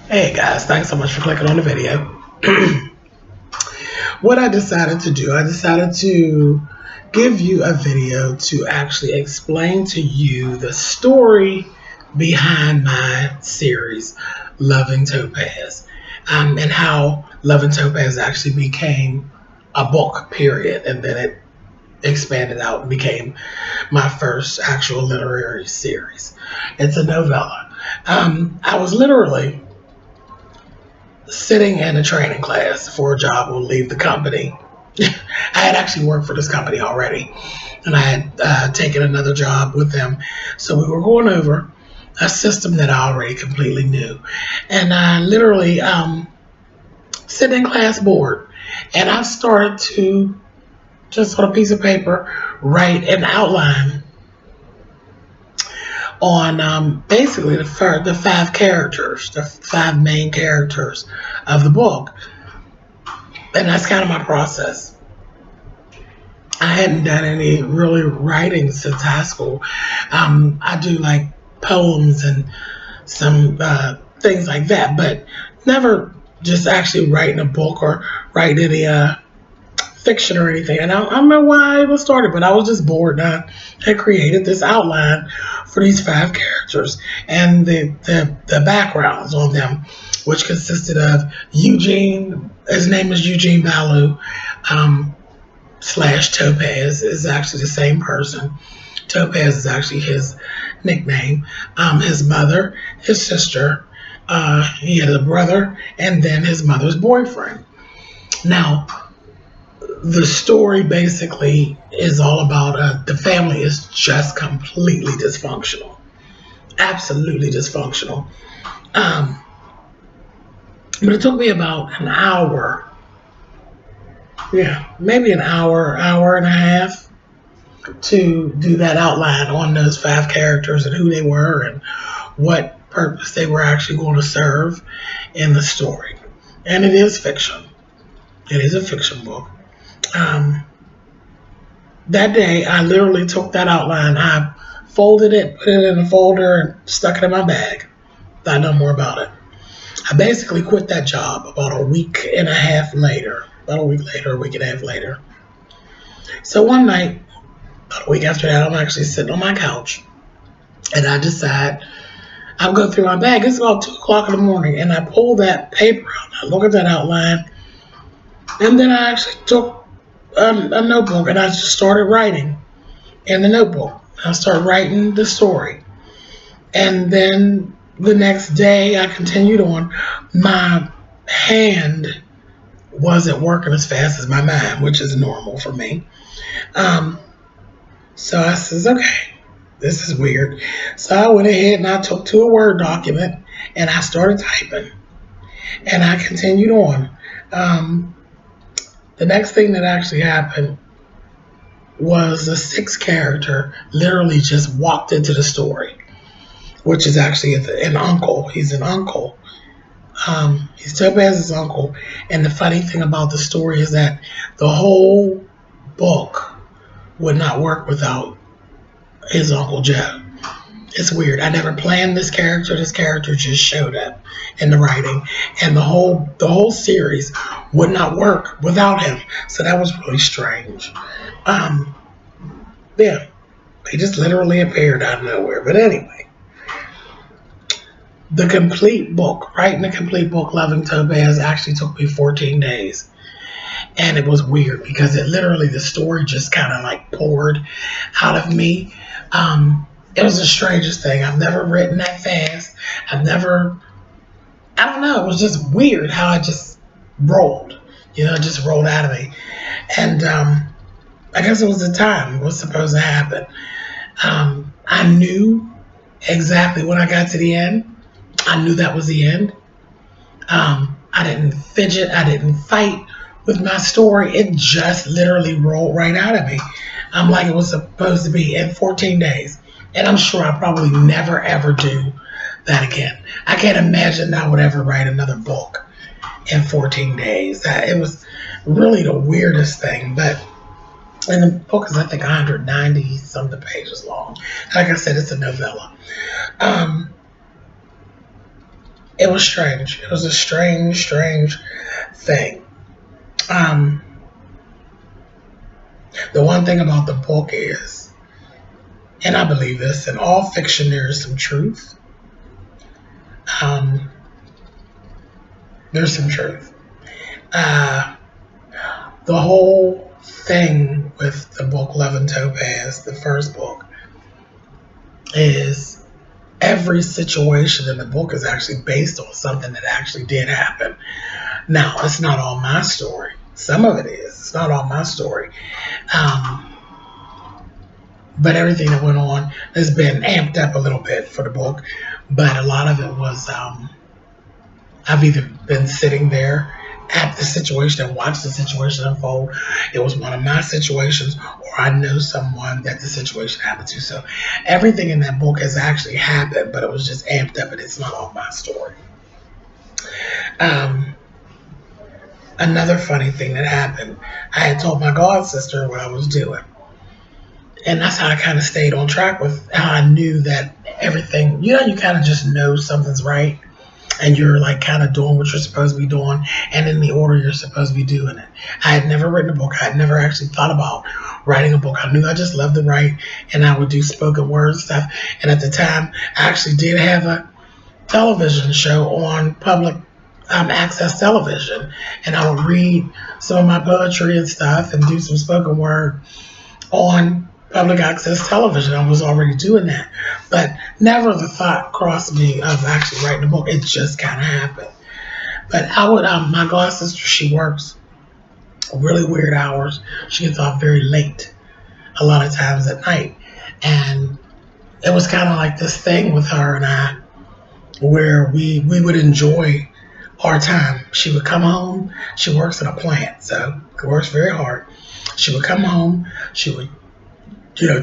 Hey guys, thanks so much for clicking on the video. What I decided to do, I decided to give you a video to actually explain to you the story behind my series, Loving Topaz, and how Loving Topaz actually became a book, period, and then it expanded out and became my first actual literary series. It's a novella. I was literally sitting in a training class for a job will leave the company. I had actually worked for this company already, and I had taken another job with them. So we were going over a system that I already completely knew. And I literally sit in class board, and I started to just on a piece of paper write an outline on basically the five characters, the five main characters of the book. And that's kind of my process. I hadn't done any really writing since high school. I do like poems and some things like that, but never just actually writing a book or writing any fiction or anything. And I don't know why I even started, but I was just bored and I had created this outline for these five characters and the backgrounds on them, which consisted of Eugene. His name is Eugene Balu. Slash Topaz is actually the same person. Topaz is actually his nickname. His mother, his sister, he had a brother, and then his mother's boyfriend. Now, the story basically is all about the family is just completely dysfunctional, absolutely dysfunctional. Um, but it took me about an hour, yeah, maybe an hour, hour and a half to do that outline on those five characters and who they were and what purpose they were actually going to serve in the story. And it is fiction. It is a fiction book. Um, that day, I literally took that outline, I folded it, put it in a folder, and stuck it in my bag. Thought no more about it. I basically quit that job about a week and a half later. About a week later, a week and a half later. So one night, about a week after that, I'm actually sitting on my couch and I decide I'll go through my bag. It's about 2 o'clock in the morning, and I pull that paper out. I look at that outline, and then I actually took a notebook and I just started writing in the notebook. I started writing the story, and then the next day I continued on. My hand wasn't working as fast as my mind, which is normal for me. Um, so I says, okay, this is weird. So I went ahead and I took to a Word document and I started typing and I continued on. Um, the next thing that actually happened was the sixth character literally just walked into the story, which is actually an uncle. He's an uncle. He's Topaz's uncle. And the funny thing about the story is that the whole book would not work without his Uncle Joe. It's weird. I never planned this character. This character just showed up in the writing, and the whole series would not work without him. So that was really strange. Um, yeah, he just literally appeared out of nowhere. But anyway, the complete book, writing the complete book, Loving Topaz, actually took me 14 days. And it was weird because it literally, the story just kind of like poured out of me. It was the strangest thing. I've never written that fast. I don't know, it was just weird how I just rolled. It just rolled out of me. And I guess it was the time it was supposed to happen. I knew exactly when I got to the end. I knew that was the end. I didn't fidget. I didn't fight with my story. It just literally rolled right out of me. Like it was supposed to be in 14 days. And I'm sure I'll probably never ever do that again. I can't imagine I would ever write another book in 14 days. It was really the weirdest thing. But and the book is, I think, 190 something pages long. Like I said, it's a novella. Um, It was strange. It was a strange thing. Um, the one thing about the book is, and I believe this, in all fiction there is some truth. Um, there's some truth. Uh, the whole thing with the book Love and Topaz, the first book, is every situation in the book is actually based on something that actually did happen. Now, it's not all my story. Some of it is. It's not all my story. Um, but everything that went on has been amped up a little bit for the book. But a lot of it was I've either been sitting there at the situation and watched the situation unfold. It was one of my situations, or I know someone that the situation happened to. So everything in that book has actually happened, but it was just amped up, and it's not all my story. Um, Another funny thing that happened, I had told my god sister what I was doing. And that's how I kind of stayed on track with how I knew that everything, you kind of just know something's right. And you're like kind of doing what you're supposed to be doing and in the order you're supposed to be doing it. I had never written a book. I had never actually thought about writing a book. I knew I just loved to write and I would do spoken word stuff. And at the time, I actually did have a television show on public access television. And I would read some of my poetry and stuff and do some spoken word on public access television. I was already doing that, but never the thought crossed me of actually writing a book. It just kind of happened. But I would, my god sister, she works really weird hours. She gets off very late, a lot of times at night, and it was kind of like this thing with her and I, where we would enjoy our time. She would come home. She works in a plant, so works very hard. She would come home. She would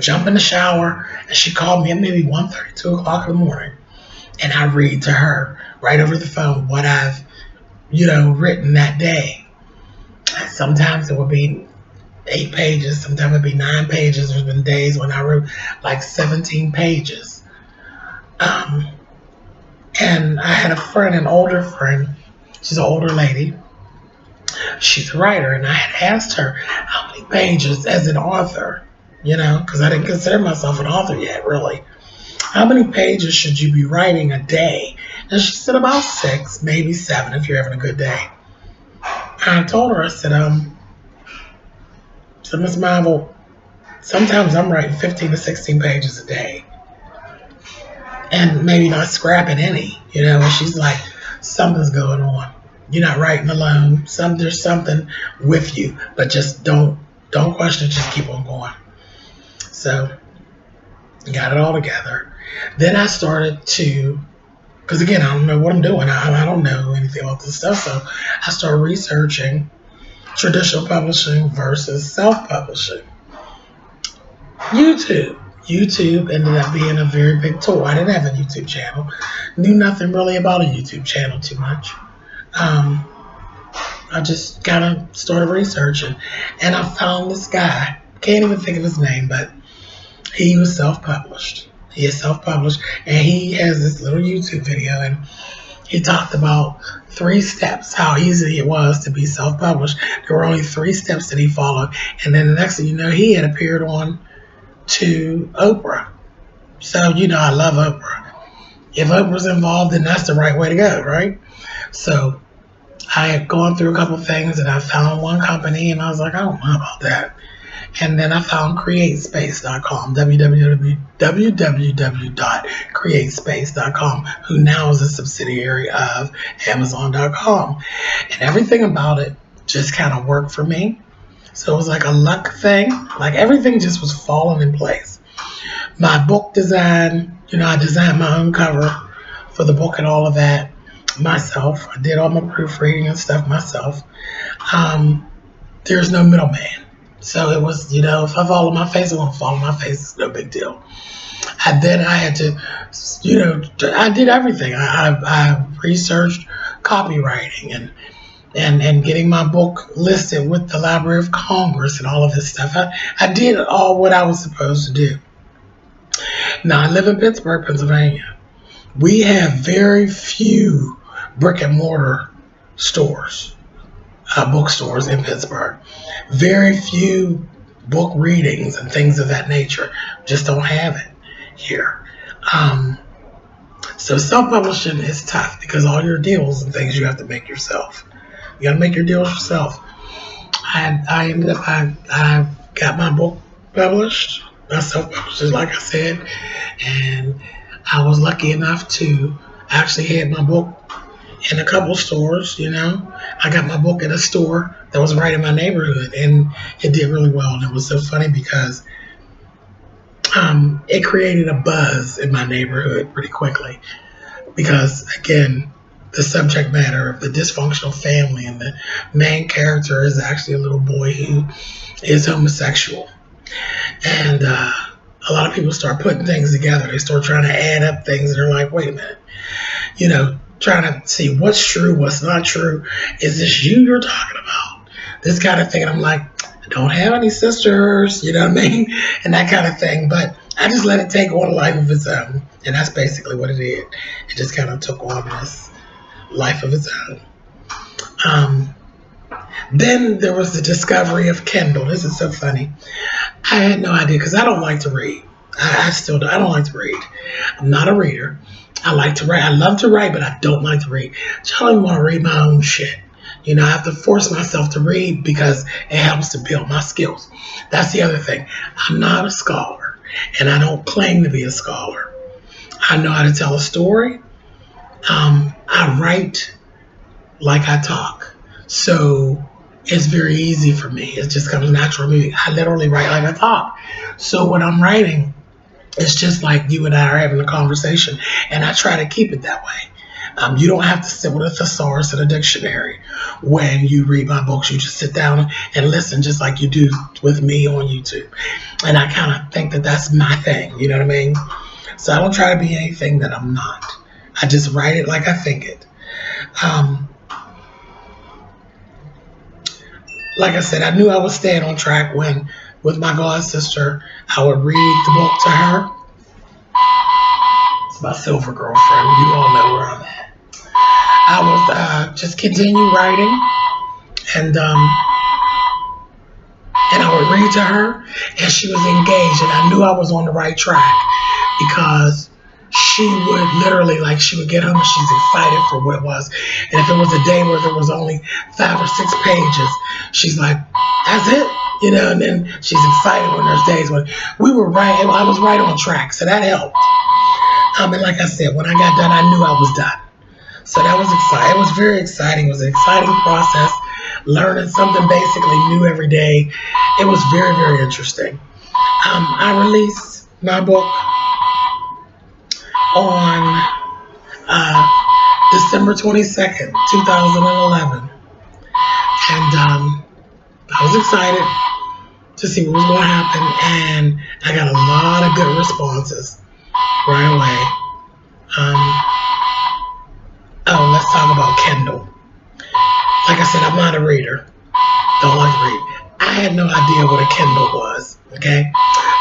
jump in the shower, and she called me at maybe 1:30, 2 o'clock in the morning, and I read to her right over the phone what I've, written that day. Sometimes it would be 8 pages, sometimes it'd be 9 pages. There's been days when I wrote like 17 pages. Um, and I had a friend, an older friend, she's an older lady, she's a writer, and I had asked her how many pages as an author, because I didn't consider myself an author yet, really. How many pages should you be writing a day? And she said about 6, maybe 7 if you're having a good day. And I told her, I said, Miss Marvel, sometimes I'm writing 15 to 16 pages a day. And maybe not scrapping any, and she's like, something's going on. You're not writing alone. There's something with you, but just don't question it, just keep on going. So got it all together. Then I started to, because again, I don't know what I'm doing. I don't know anything about this stuff. So I started researching traditional publishing versus self-publishing. YouTube ended up being a very big tool. I didn't have a YouTube channel. Knew nothing really about a YouTube channel too much. I just kind of started researching, and I found this guy. Can't even think of his name, but he was self-published. He is self-published, and he has this little YouTube video, and he talked about 3 steps, how easy it was to be self-published. There were only 3 steps that he followed, and then the next thing you know, he had appeared on to Oprah. So, I love Oprah. If Oprah's involved, then that's the right way to go, right? So I had gone through a couple things, and I found one company, and I was like, I don't know about that. And then I found CreateSpace.com, www.createspace.com, who now is a subsidiary of Amazon.com. And everything about it just kind of worked for me. So it was like a luck thing. Like everything just was falling in place. My book design, I designed my own cover for the book and all of that myself. I did all my proofreading and stuff myself. There's no middleman. So it was, if I follow my face, I want to follow my face. It's no big deal. And then I had to, I did everything. I researched copywriting and getting my book listed with the Library of Congress and all of this stuff. I did all what I was supposed to do. Now, I live in Pittsburgh, Pennsylvania. We have very few brick and mortar stores, bookstores in Pittsburgh. Very few book readings and things of that nature. Just don't have it here. Um, so self-publishing is tough because all your deals and things you have to make yourself. You got to make your deals yourself. I ended up I got my book published. I self-published, like I said, and I was lucky enough to actually have my book in a couple stores. I got my book at a store that was right in my neighborhood, and it did really well. And it was so funny because it created a buzz in my neighborhood pretty quickly. Because again, the subject matter of the dysfunctional family, and the main character is actually a little boy who is homosexual, and a lot of people start putting things together. They start trying to add up things, and they're like, "Wait a minute," trying to see what's true, what's not true. Is this you're talking about? This kind of thing. And I'm like, I don't have any sisters, you know what I mean? And that kind of thing. But I just let it take on a life of its own. And that's basically what it did. It just kind of took on this life of its own. Then there was the discovery of Kindle. This is so funny. I had no idea because I don't like to read. I still do. I don't like to read. I'm not a reader. I like to write. I love to write, but I don't like to read. I don't even want to read my own shit. I have to force myself to read because it helps to build my skills. That's the other thing. I'm not a scholar, and I don't claim to be a scholar. I know how to tell a story. I write like I talk. So it's very easy for me. It just comes natural to me. I literally write like I talk. So when I'm writing, it's just like you and I are having a conversation, and I try to keep it that way. You don't have to sit with a thesaurus and a dictionary when you read my books. You just sit down and listen just like you do with me on YouTube. And I kind of think that that's my thing, you know what I mean? So I don't try to be anything that I'm not. I just write it like I think it. Like I said, I knew I was staying on track when, with my god sister, I would read the book to her. It's my silver girlfriend. You all know where I'm at. I would just continue writing, and I would read to her, and she was engaged, and I knew I was on the right track because she would literally, like, she would get home and she's excited for what it was. And if it was a day where there was only 5 or 6 pages, she's like, that's it, and then she's excited when there's days when I was right on track, so that helped. And like I said, when I got done, I knew I was done. So that was exciting. It was very exciting. It was an exciting process, learning something basically new every day. It was very, very interesting. I released my book on December 22nd, 2011. And I was excited to see what was going to happen. And I got a lot of good responses right away. Let's talk about Kindle. Like I said, I'm not a reader. Don't like to read. I had no idea what a Kindle was, okay?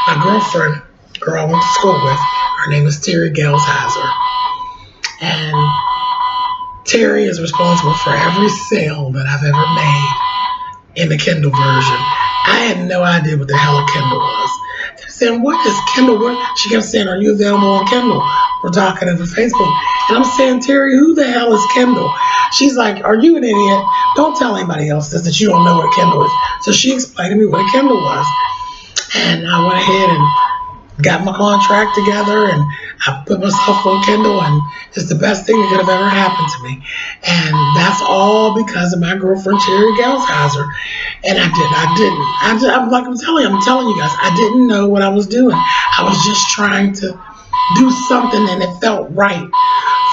My girlfriend, girl I went to school with, her name is Terry Gelsheiser. And Terry is responsible for every sale that I've ever made in the Kindle version. I had no idea what the hell a Kindle was. They were saying, what is Kindle? She kept saying, are you available on Kindle? We're talking over Facebook. And I'm saying, Terry, who the hell is Kindle? She's like, are you an idiot? Don't tell anybody else this, that you don't know what a Kindle is. So she explained to me what a Kindle was. And I went ahead and got my contract together, and I put myself on Kindle, and it's the best thing that could have ever happened to me. And that's all because of my girlfriend, Terry Gelsheiser. And I'm telling you guys, I didn't know what I was doing. I was just trying to do something, and it felt right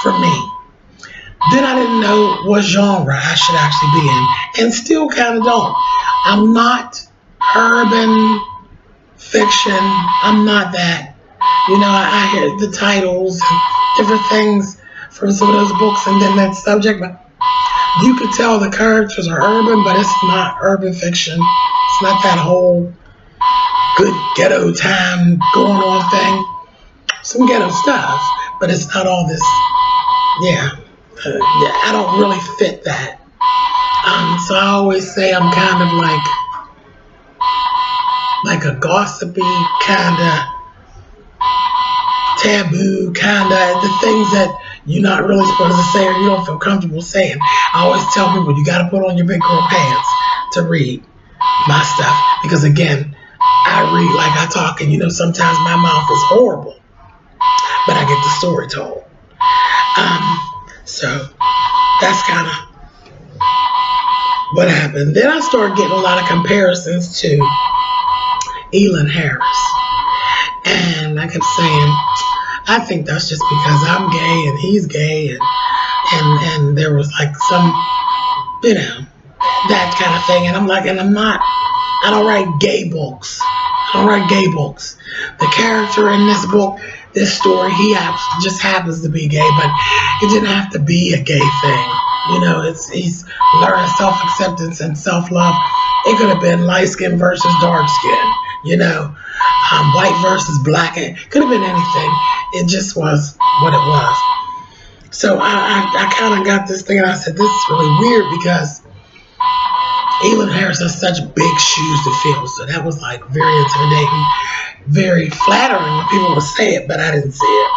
for me. Then I didn't know what genre I should actually be in, and still kind of don't. I'm not urban fiction. I'm not that. I hear the titles and different things from some of those books, and then that subject, but you could tell the characters are urban, but it's not urban fiction. It's not that whole good ghetto time going on thing. Some ghetto stuff, but it's not all this. Yeah, yeah, I don't really fit that. So I always say I'm kind of like a gossipy kind of taboo kind of the things that you're not really supposed to say or you don't feel comfortable saying. I always tell people you got to put on your big girl pants to read my stuff because again, I read like I talk, and sometimes my mouth is horrible, but I get the story told. So that's kind of what happened. Then I started getting a lot of comparisons to Elon Harris, and I kept saying, I think that's just because I'm gay and he's gay, and there was like some, that kind of thing. And I'm like, and I don't write gay books. I don't write gay books. The character in this book, this story, just happens to be gay, but it didn't have to be a gay thing. He's learning self-acceptance and self-love. It could have been light skin versus dark skin, white versus black. It could have been anything. It just was what it was. So I kind of got this thing, and I said, this is really weird because Elon Harris has such big shoes to fill. So that was like very intimidating, very flattering when people would say it, but I didn't see it.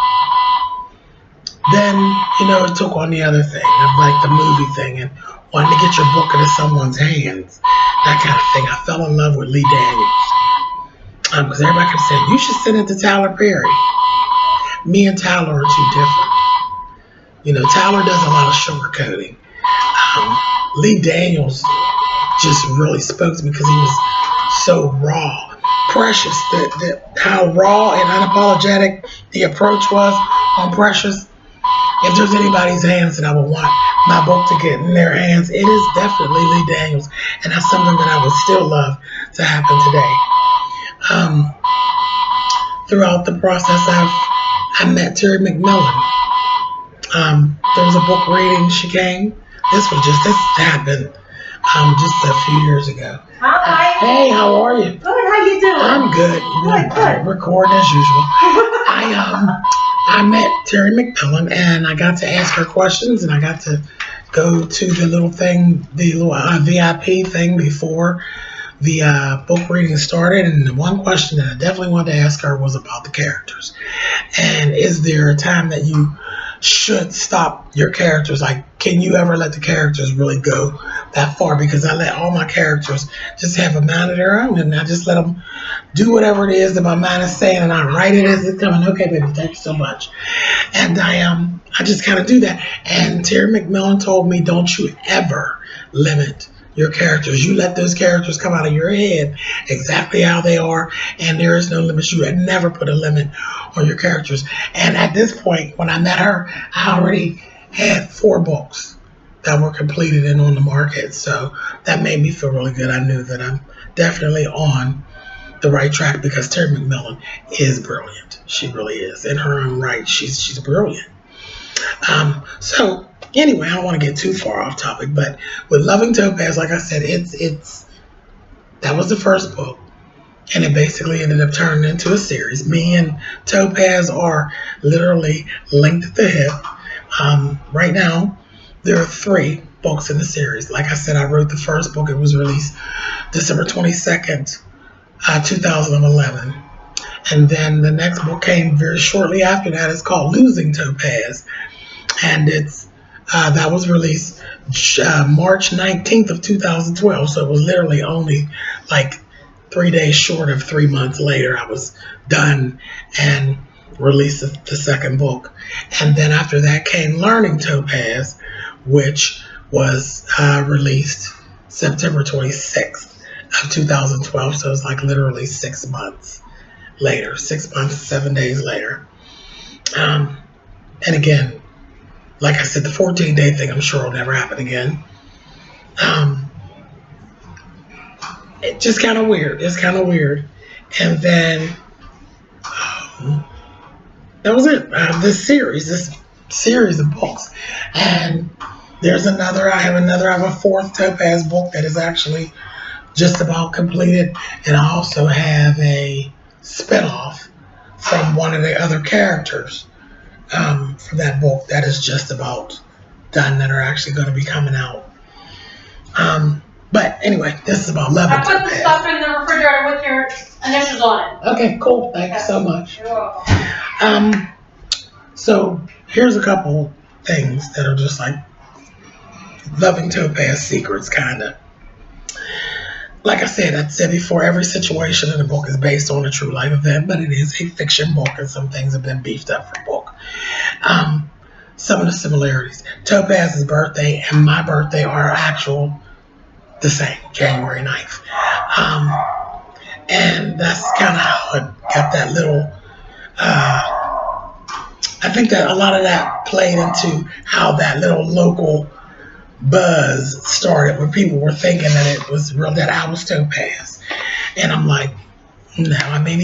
Then, it took on the other thing of like the movie thing and wanting to get your book into someone's hands, that kind of thing. I fell in love with Lee Daniels. Because everybody kept saying, you should send it to Tyler Perry. Me and Tyler are too different. Tyler does a lot of sugarcoating. Lee Daniels just really spoke to me because he was so raw. Precious, how raw and unapologetic the approach was on Precious. If there's anybody's hands that I would want my book to get in their hands, it is definitely Lee Daniels. And that's something that I would still love to happen today. Throughout the process, I met Terry McMillan. There was a book reading. She came. This happened just a few years ago. Hi. Hey, how are you? Good. How you doing? I'm good. Good. Recording as usual. I met Terry McMillan, and I got to ask her questions, and I got to go to the little thing, the little VIP thing before the book reading started. And the one question that I definitely wanted to ask her was about the characters. And is there a time that you should stop your characters? Like, can you ever let the characters really go that far? Because I let all my characters just have a mind of their own, and I just let them do whatever it is that my mind is saying, and I write it as it's coming. Okay, baby, thank you so much. And I just kind of do that. And Terry McMillan told me, don't you ever limit your characters. You let those characters come out of your head exactly how they are, and there is no limit. You had never put a limit on your characters. And at this point, when I met her, I already had 4 books that were completed and on the market. So that made me feel really good. I knew that I'm definitely on the right track because Terry McMillan is brilliant. She really is. In her own right, she's brilliant. So anyway, I don't want to get too far off topic, but with Loving Topaz, like I said, it's that was the first book, and it basically ended up turning into a series. Me and Topaz are literally linked at the hip. Right now, there are 3 books in the series. Like I said, I wrote the first book. It was released December 22nd, 2011. And then the next book came very shortly after that. It's called Losing Topaz. And that was released March 19th of 2012. So it was literally only like 3 days short of 3 months later, I was done and released the second book. And then after that came Learning Topaz, which was released September 26th of 2012. So it's like literally 6 months later, 6 months, 7 days later. And again, like I said, the 14-day thing, I'm sure will never happen again. It's just kind of weird. It's kind of weird. And then that was it. This series of books. And there's another. I have a 4th Topaz book that is actually just about completed. And I also have a spinoff from one of the other characters for that book that is just about done that are actually going to be coming out. But anyway, this is about Love and Topaz. I put the stuff in the refrigerator with your initials on it. Okay, cool. Thank you so much. You're welcome. So here's a couple things that are just like Loving Topaz secrets, kind of. Like I said before, every situation in the book is based on a true life event, but it is a fiction book, and some things have been beefed up for the book. Some of the similarities: Topaz's birthday and my birthday are the same, January 9th. And that's kind of how it got that little. I think that a lot of that played into how that little local buzz started, where people were thinking that it was real, that I was Topaz. And I'm like, no, I mean,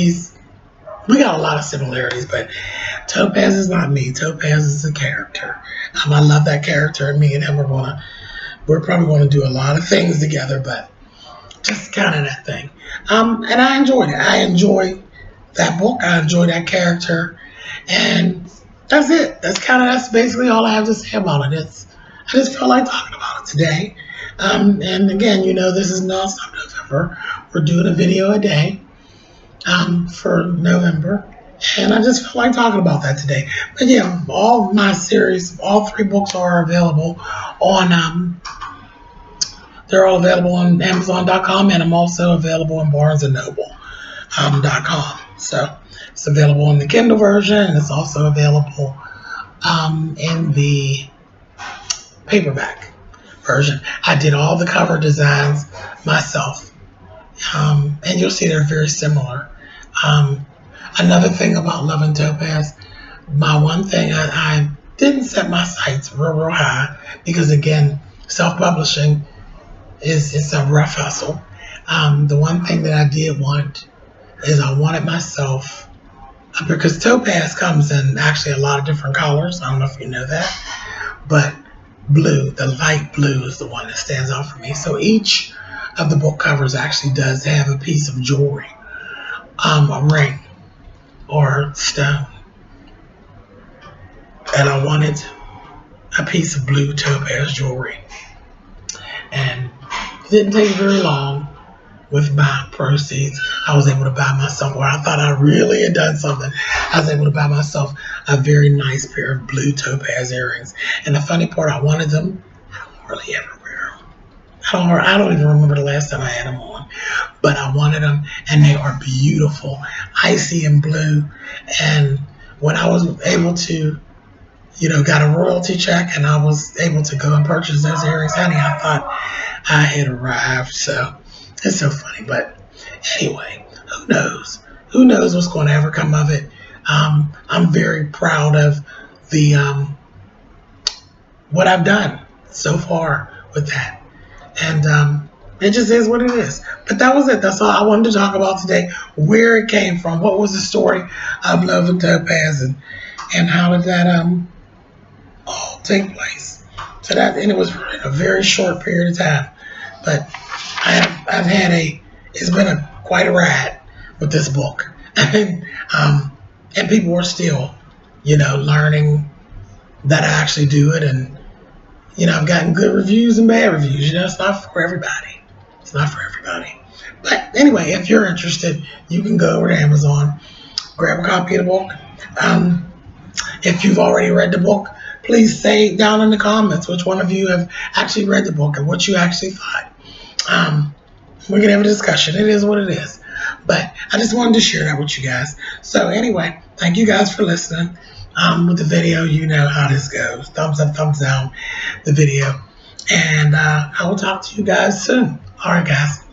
we got a lot of similarities, but Topaz is not me. Topaz is a character. I love that character, and me and him we're probably going to do a lot of things together, but just kind of that thing. And I enjoyed it. I enjoyed that book. I enjoyed that character, and that's it. That's basically all I have to say about it. I just felt like talking about it today. And again, this is Nonstop November. We're doing a video a day for November. And I just felt like talking about that today. But yeah, all my series, all 3 books are available on, they're all available on Amazon.com, and I'm also available on BarnesandNoble.com. So it's available in the Kindle version, and it's also available in the paperback version. I did all the cover designs myself, and you'll see they're very similar. Another thing about Love and Topaz, my one thing, I didn't set my sights real high, because again, self-publishing it's a rough hustle. The one thing that I did want is I wanted myself, because Topaz comes in actually a lot of different colors. I don't know if you know that, but blue, the light blue, is the one that stands out for me. So each of the book covers actually does have a piece of jewelry, a ring or stone, and I wanted a piece of blue topaz jewelry. And it didn't take very long. With my proceeds, I was able to buy myself, or I thought I really had done something, I was able to buy myself a very nice pair of blue topaz earrings. And the funny part, I wanted them. I don't really ever wear them. I don't even remember the last time I had them on. But I wanted them, and they are beautiful, icy and blue. And when I was able to, got a royalty check, and I was able to go and purchase those earrings, honey, I thought I had arrived. So it's so funny. But anyway, who knows? Who knows what's going to ever come of it? I'm very proud of the what I've done so far with that. And it just is what it is. But that was it. That's all I wanted to talk about today. Where it came from. What was the story of Love and Topaz, and how did that all take place? So and it was in a very short period of time. But I've had it's been quite a ride with this book. And people are still, learning that I actually do it. And, I've gotten good reviews and bad reviews. It's not for everybody. It's not for everybody. But anyway, if you're interested, you can go over to Amazon, grab a copy of the book. If you've already read the book, please say down in the comments which one of you have actually read the book and what you actually thought. We can have a discussion. It is what it is. But I just wanted to share that with you guys. So anyway, thank you guys for listening. With the video, you know how this goes. Thumbs up, thumbs down the video. And I will talk to you guys soon. All right, guys.